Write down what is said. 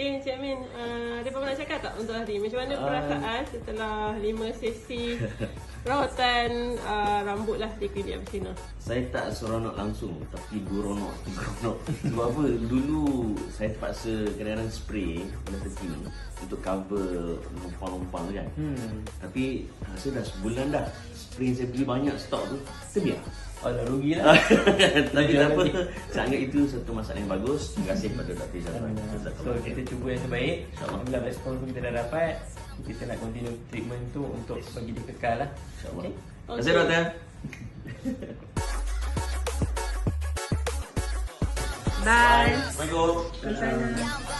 Okay, Encik Amin, ada apa nak cakap tak untuk hari? Macam mana perasaan setelah 5 sesi rawatan rambut lah di klinik Avicenna? Saya tak seronok langsung, tapi guronok. Sebab apa? Dulu saya terpaksa kadang-kadang spray pada tepi ni untuk cover lompang-lompang kan. Tapi saya dah sebulan dah spray saya beli banyak stok tu, terbiar. Alah, rugilah. Tapi tak apa, saya anggap itu satu masalah yang bagus. Terima kasih kepada Dr. Zafran. So kita cuba yang terbaik. Alhamdulillah respon pun kita dah dapat. Kita nak continue treatment tu untuk bagi dia kekal lah. InsyaAllah. Okay. Terima kasih doktor. Bye. Assalamualaikum. Di sana.